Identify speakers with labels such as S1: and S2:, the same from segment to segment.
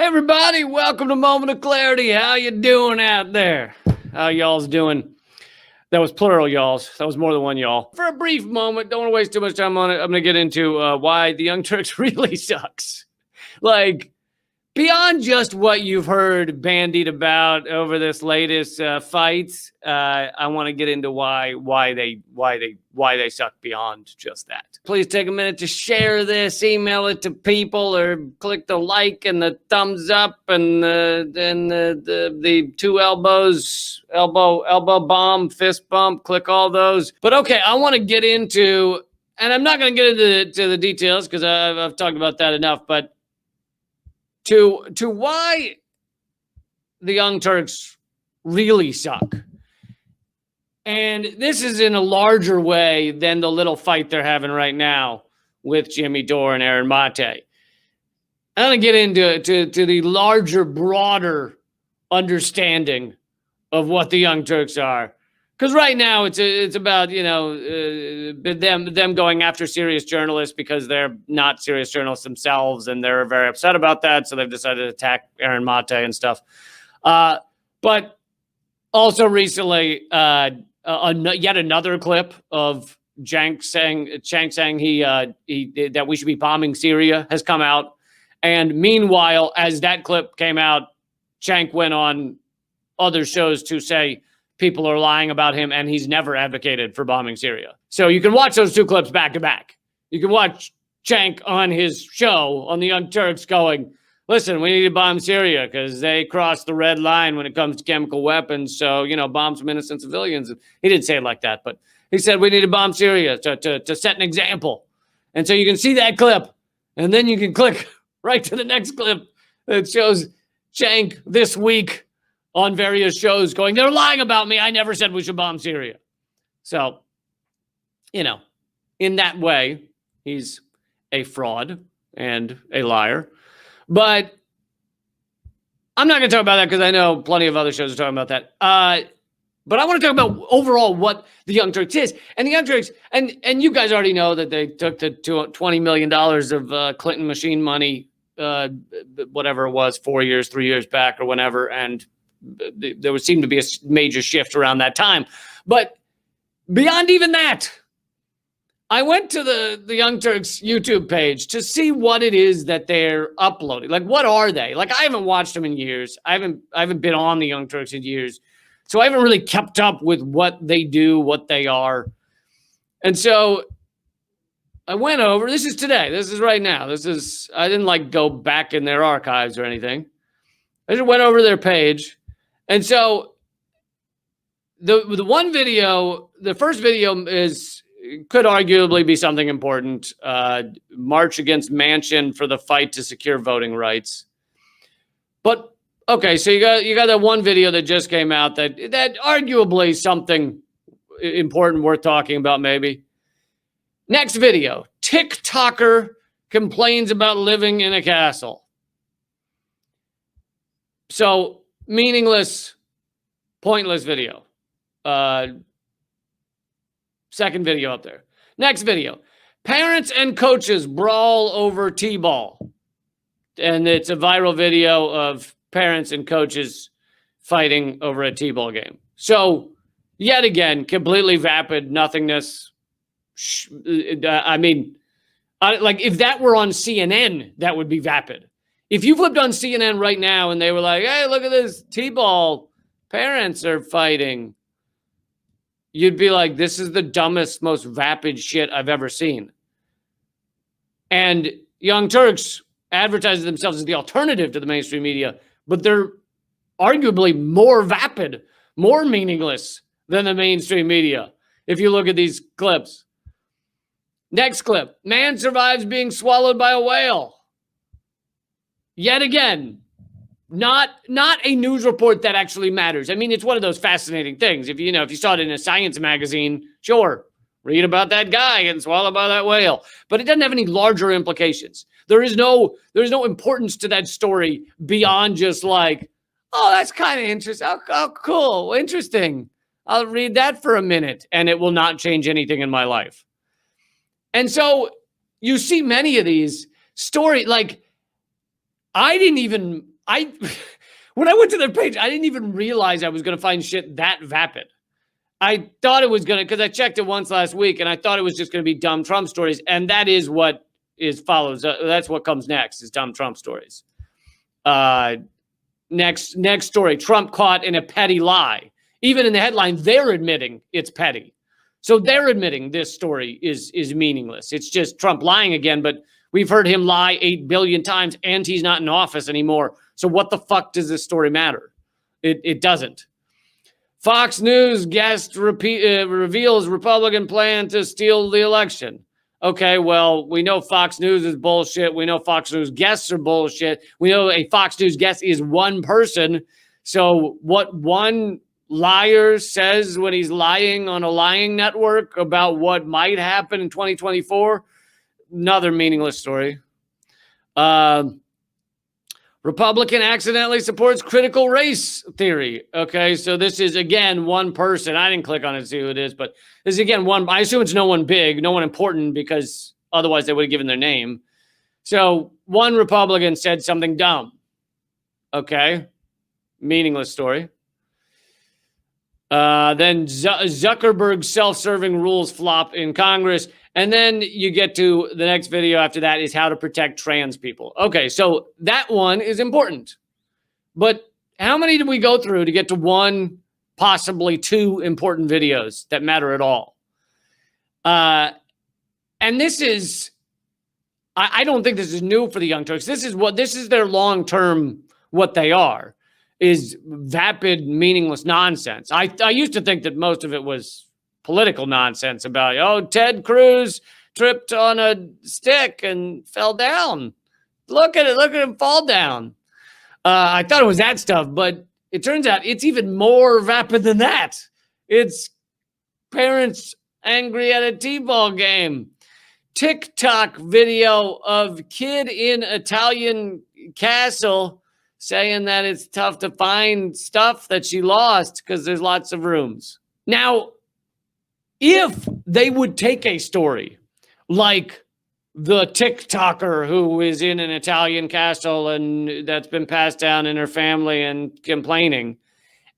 S1: Hey everybody, welcome to Moment of Clarity. How you doing out there? How y'all's doing? That was plural, y'alls. That was more than one y'all. For a brief moment, don't want to waste too much time on it. I'm going to get into why the Young Turks really sucks. Like, beyond just what you've heard bandied about over this latest fight, I want to get into why they suck beyond just that. Please take a minute to share this, email it to people, or click the like and the thumbs up and the two elbows, elbow bomb, fist bump. Click all those. But okay, I want to get into, and I'm not going to get into the details because I've talked about that enough, but to why the Young Turks really suck. And this is in a larger way than the little fight they're having right now with Jimmy Dore and Aaron Mate. I'm going to get into the larger, broader understanding of what the Young Turks are. Because right now it's about, them going after serious journalists because they're not serious journalists themselves, and they're very upset about that. So they've decided to attack Aaron Mate and stuff. But also recently, yet another clip of Cenk saying that we should be bombing Syria has come out. And meanwhile, as that clip came out, Cenk went on other shows to say people are lying about him, and he's never advocated for bombing Syria. So you can watch those two clips back to back. You can watch Cenk on his show on the Young Turks going, listen, we need to bomb Syria because they crossed the red line when it comes to chemical weapons. So, bomb some innocent civilians. He didn't say it like that, but he said we need to bomb Syria to set an example. And so you can see that clip, and then you can click right to the next clip that shows Cenk this week on various shows going, they're lying about me. I never said we should bomb Syria. So, in that way, he's a fraud and a liar. But I'm not going to talk about that because I know plenty of other shows are talking about that. But I want to talk about overall what the Young Turks is. And the Young Turks, and you guys already know that they took the $20 million of Clinton machine money, whatever it was, 3 years back or whenever, and there would seem to be a major shift around that time. But beyond even that, I went to the Young Turks YouTube page to see what it is that they're uploading. Like, what are they? Like, I haven't watched them in years. I haven't been on the Young Turks in years. So I haven't really kept up with what they do, what they are. And so I went over. This is today. This is right now. I didn't go back in their archives or anything. I just went over their page. And so the one video, the first video could arguably be something important. March against Manchin for the fight to secure voting rights. But okay, so you got that one video that just came out that arguably something important worth talking about maybe. Next video, TikToker complains about living in a castle. So meaningless, pointless video. Second video up there. Next video. Parents and coaches brawl over T-ball. And it's a viral video of parents and coaches fighting over a T-ball game. So, yet again, completely vapid nothingness. If that were on CNN, that would be vapid. If you flipped on CNN right now and they were like, hey, look at this T-ball, parents are fighting, you'd be like, this is the dumbest, most vapid shit I've ever seen. And Young Turks advertise themselves as the alternative to the mainstream media, but they're arguably more vapid, more meaningless than the mainstream media, if you look at these clips. Next clip. Man survives being swallowed by a whale. Yet again, not a news report that actually matters. I mean, it's one of those fascinating things. If you saw it in a science magazine, sure, read about that guy getting swallowed by that whale. But it doesn't have any larger implications. There is no importance to that story beyond just like, oh, that's kind of interesting. Oh, cool, interesting. I'll read that for a minute, and it will not change anything in my life. And so you see many of these stories, like, when I went to their page, I didn't even realize I was going to find shit that vapid. I thought it was going to, because I checked it once last week, and I thought it was just going to be dumb Trump stories, and that is what follows. That's what comes next, is dumb Trump stories. Next story, Trump caught in a petty lie. Even in the headline, they're admitting it's petty. So they're admitting this story is meaningless. It's just Trump lying again, but we've heard him lie 8 billion times, and he's not in office anymore. So what the fuck does this story matter? It doesn't. Fox News guest reveals Republican plan to steal the election. Okay, well, we know Fox News is bullshit. We know Fox News guests are bullshit. We know a Fox News guest is one person. So what one liar says when he's lying on a lying network about what might happen in 2024, another meaningless story. Republican accidentally supports critical race theory. Okay, so this is, again, one person. I didn't click on it to see who it is, but this is, again, one. I assume it's no one big, no one important, because otherwise they would have given their name. So one Republican said something dumb. Okay, meaningless story. Then Zuckerberg's self-serving rules flop in Congress. And then you get to the next video after that is how to protect trans people. Okay, so that one is important. But how many did we go through to get to one, possibly two important videos that matter at all? And this is, I don't think this is new for the Young Turks. This is their long-term, what they are, is vapid, meaningless nonsense. I used to think that most of it was political nonsense about, oh, Ted Cruz tripped on a stick and fell down. Look at him fall down. I thought it was that stuff, but it turns out it's even more vapid than that. It's parents angry at a T-ball game. TikTok video of kid in Italian castle saying that it's tough to find stuff that she lost because there's lots of rooms. Now, if they would take a story like the TikToker who is in an Italian castle and that's been passed down in her family and complaining,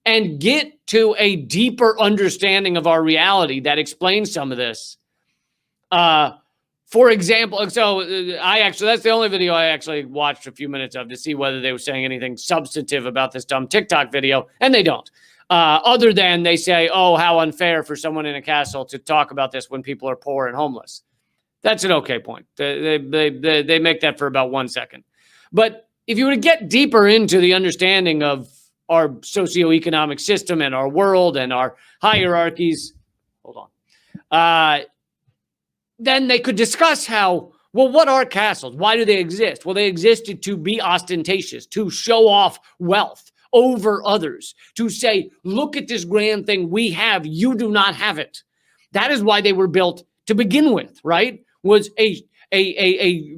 S1: and get to a deeper understanding of our reality that explains some of this. For example, so that's the only video I actually watched a few minutes of to see whether they were saying anything substantive about this dumb TikTok video, and they don't. Other than they say, oh, how unfair for someone in a castle to talk about this when people are poor and homeless. That's an okay point. They make that for about 1 second. But if you were to get deeper into the understanding of our socioeconomic system and our world and our hierarchies, then they could discuss how, well, what are castles? Why do they exist? Well, they existed to be ostentatious, to show off wealth over others, to say, look at this grand thing we have, you do not have it. That is why they were built to begin with, right? Was a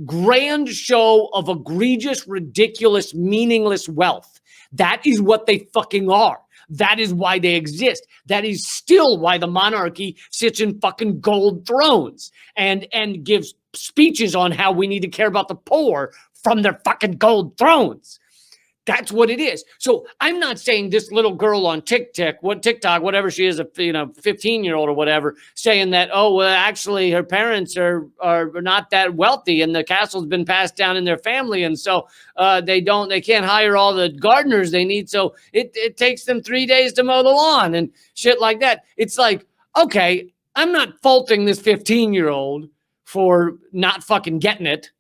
S1: grand show of egregious, ridiculous, meaningless wealth. That is what they fucking are. That is why they exist. That is still why the monarchy sits in fucking gold thrones and gives speeches on how we need to care about the poor from their fucking gold thrones. That's what it is. So I'm not saying this little girl on TikTok, whatever she is, a 15-year-old or whatever, saying that, oh, well, actually her parents are not that wealthy and the castle's been passed down in their family, and so they can't hire all the gardeners they need, so it takes them 3 days to mow the lawn and shit like that. It's like, okay, I'm not faulting this 15-year-old for not fucking getting it,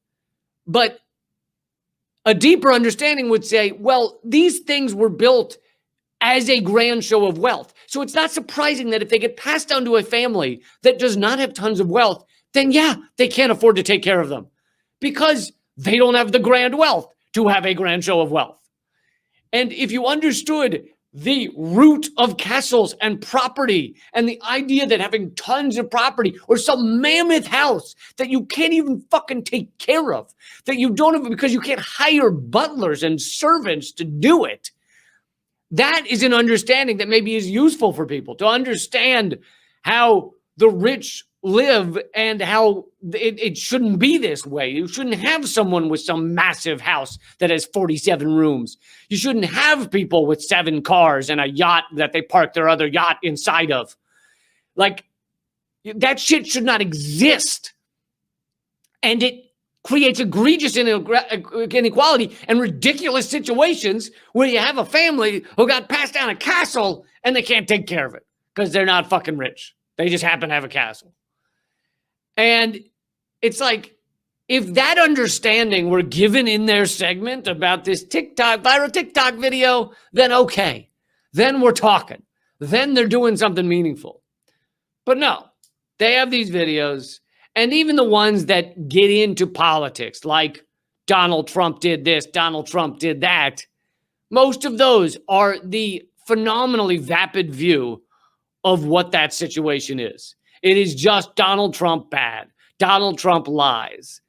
S1: but a deeper understanding would say, well, these things were built as a grand show of wealth. So it's not surprising that if they get passed down to a family that does not have tons of wealth, then yeah, they can't afford to take care of them because they don't have the grand wealth to have a grand show of wealth. And if you understood the root of castles and property and the idea that having tons of property or some mammoth house that you can't even fucking take care of, that you don't have because you can't hire butlers and servants to do it, that is an understanding that maybe is useful for people to understand how the rich live and how it shouldn't be this way. You shouldn't have someone with some massive house that has 47 rooms. You shouldn't have people with 7 cars and a yacht that they park their other yacht inside of. Like, that shit should not exist. And it creates egregious inequality and ridiculous situations where you have a family who got passed down a castle and they can't take care of it because they're not fucking rich. They just happen to have a castle. And it's like, if that understanding were given in their segment about this viral TikTok video, then okay. Then we're talking. Then they're doing something meaningful. But no, they have these videos, and even the ones that get into politics, like Donald Trump did this, Donald Trump did that, most of those are the phenomenally vapid view of what that situation is. It is just Donald Trump bad. Donald Trump lies.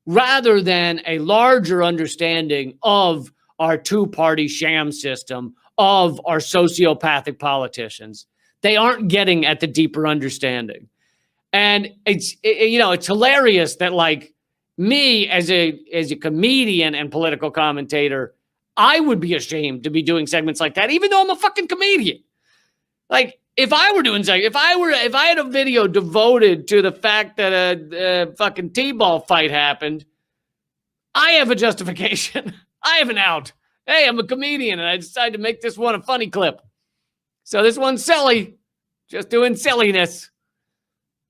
S1: Rather than a larger understanding of our two-party sham system, of our sociopathic politicians. They aren't getting at the deeper understanding. And it's hilarious that, like, me as a comedian and political commentator, I would be ashamed to be doing segments like that, even though I'm a fucking comedian. Like, if I were doing something, if I had a video devoted to the fact that a fucking T-ball fight happened, I have a justification. I have an out. Hey, I'm a comedian and I decided to make this one a funny clip. So this one's silly, just doing silliness.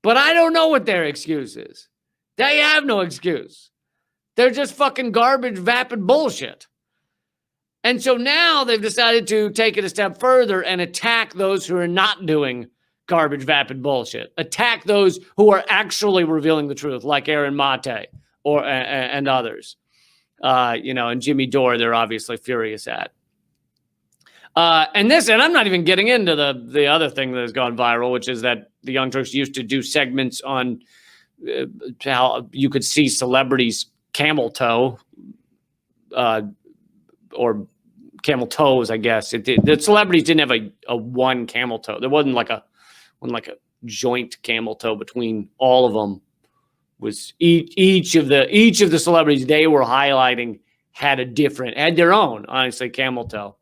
S1: But I don't know what their excuse is. They have no excuse. They're just fucking garbage, vapid bullshit. And so now they've decided to take it a step further and attack those who are not doing garbage, vapid bullshit. Attack those who are actually revealing the truth, like Aaron Mate and others. And Jimmy Dore, they're obviously furious at. And I'm not even getting into the other thing that has gone viral, which is that the Young Turks used to do segments on how you could see celebrities camel toe, or camel toes, I guess. The celebrities didn't have a one camel toe. There wasn't like a joint camel toe between all of them. Was each of the celebrities they were highlighting had their own, honestly, camel toe.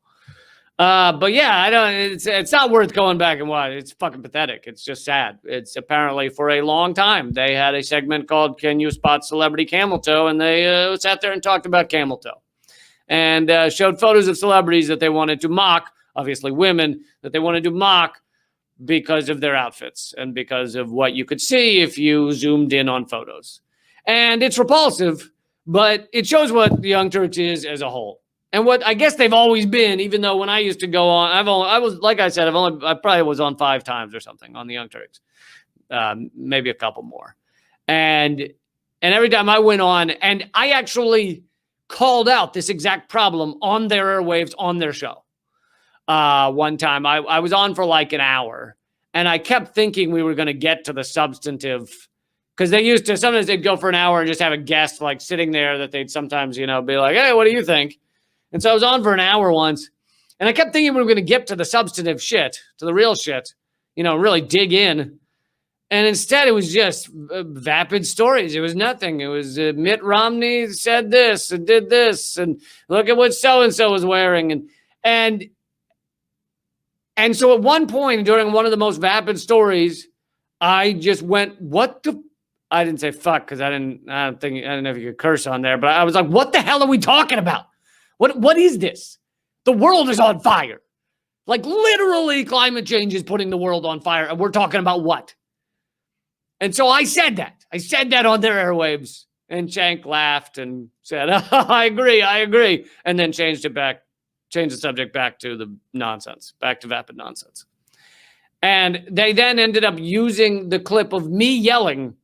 S1: But yeah, it's not worth going back and watch. It's fucking pathetic. It's just sad. It's apparently for a long time they had a segment called "Can You Spot Celebrity Camel Toe?" and they sat there and talked about camel toe. And showed photos of celebrities that they wanted to mock, obviously women, that they wanted to mock because of their outfits and because of what you could see if you zoomed in on photos. And it's repulsive, but it shows what the Young Turks is as a whole. And what I guess they've always been, even though when I used to go on, I probably was on 5 times or something on the Young Turks, maybe a couple more. And every time I went on, and I actually called out this exact problem on their airwaves on their show. One time I was on for like an hour and I kept thinking we were going to get to the substantive, because sometimes they'd go for an hour and just have a guest like sitting there that they'd sometimes, be like, hey, what do you think? And so I was on for an hour once and I kept thinking we were going to get to the substantive shit, to the real shit, really dig in. And instead, it was just vapid stories. It was nothing. It was Mitt Romney said this and did this, and look at what so-and-so was wearing. And so at one point during one of the most vapid stories, I just went, what the? I didn't say fuck because I don't know if you could curse on there, but I was like, what the hell are we talking about? What is this? The world is on fire. Like literally climate change is putting the world on fire. And we're talking about what? And so I said that. I said that on their airwaves, and Shank laughed and said, I agree. And then changed the subject back to the nonsense, back to vapid nonsense. And they then ended up using the clip of me yelling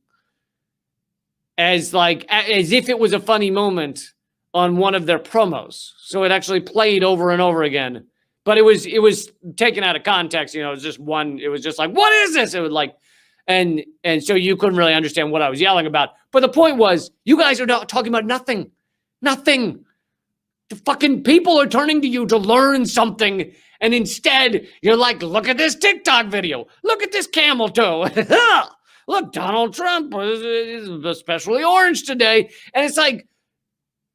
S1: as if it was a funny moment on one of their promos. So it actually played over and over again. But it was taken out of context. It was just like, what is this? It was like, and so you couldn't really understand what I was yelling about. But the point was, you guys are not talking about nothing. Nothing. The fucking people are turning to you to learn something. And instead, you're like, look at this TikTok video. Look at this camel toe. look, Donald Trump is especially orange today. And it's like,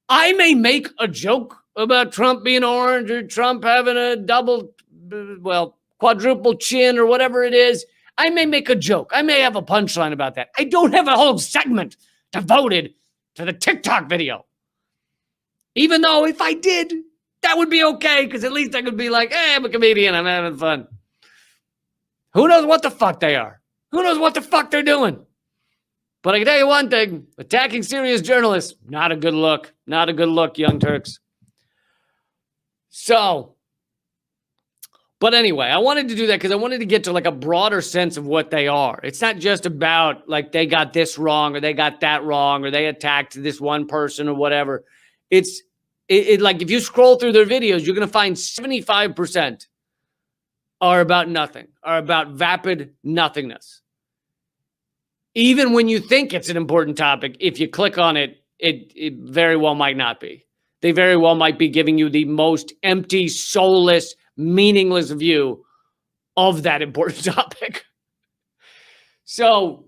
S1: I may make a joke about Trump being orange or Trump having a quadruple chin or whatever it is. I may make a joke. I may have a punchline about that. I don't have a whole segment devoted to the TikTok video. Even though if I did, that would be okay, because at least I could be like, hey, I'm a comedian. I'm having fun. Who knows what the fuck they are? Who knows what the fuck they're doing? But I can tell you one thing, attacking serious journalists, not a good look. Not a good look, Young Turks. So, but anyway, I wanted to do that because I wanted to get to like a broader sense of what they are. It's not just about like they got this wrong or they got that wrong or they attacked this one person or whatever. It's like if you scroll through their videos, you're going to find 75% are about nothing, are about vapid nothingness. Even when you think it's an important topic, if you click on it, it very well might not be. They very well might be giving you the most empty, soulless, meaningless view of that important topic. So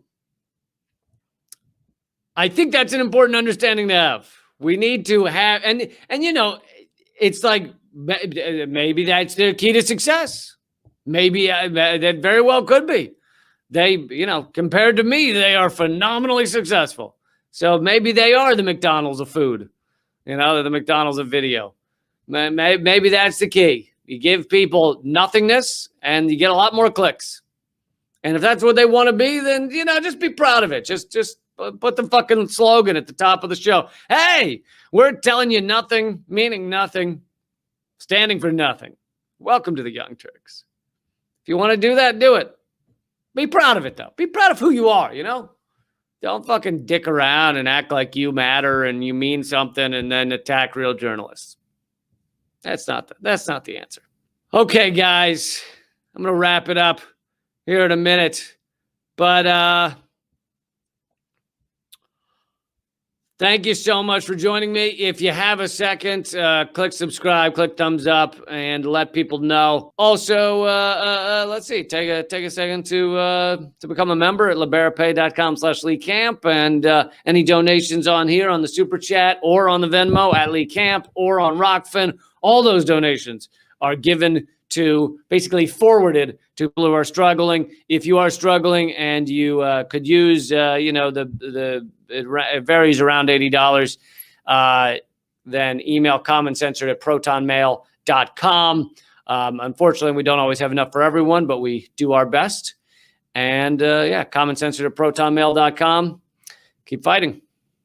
S1: I think that's an important understanding to have. We need to have, and you know, it's like maybe that's their key to success. Maybe that very well could be. They, you know, compared to me, they are phenomenally successful. So maybe they are the McDonald's of food. You know, they're the McDonald's of video. Maybe that's the key. You give people nothingness and you get a lot more clicks. And if that's what they want to be, then, you know, just be proud of it. Just put the fucking slogan at the top of the show. Hey, we're telling you nothing, meaning nothing, standing for nothing. Welcome to the Young Turks. If you want to do that, do it. Be proud of it, though. Be proud of who you are, you know? Don't fucking dick around and act like you matter and you mean something and then attack real journalists. That's not the answer. Okay, guys. I'm going to wrap it up here in a minute. But thank you so much for joining me. If you have a second, click subscribe, click thumbs up, and let people know. Also, let's see, take a second to become a member at liberapay.com/LeeCamp, and any donations on here on the Super Chat or on the Venmo at Lee Camp or on Rockfin, all those donations are given to, basically forwarded to people who are struggling. If you are struggling and you could use, you know, it varies around $80, then email commoncensored@protonmail.com. Unfortunately, we don't always have enough for everyone, but we do our best. And yeah, commoncensored@protonmail.com. Keep fighting.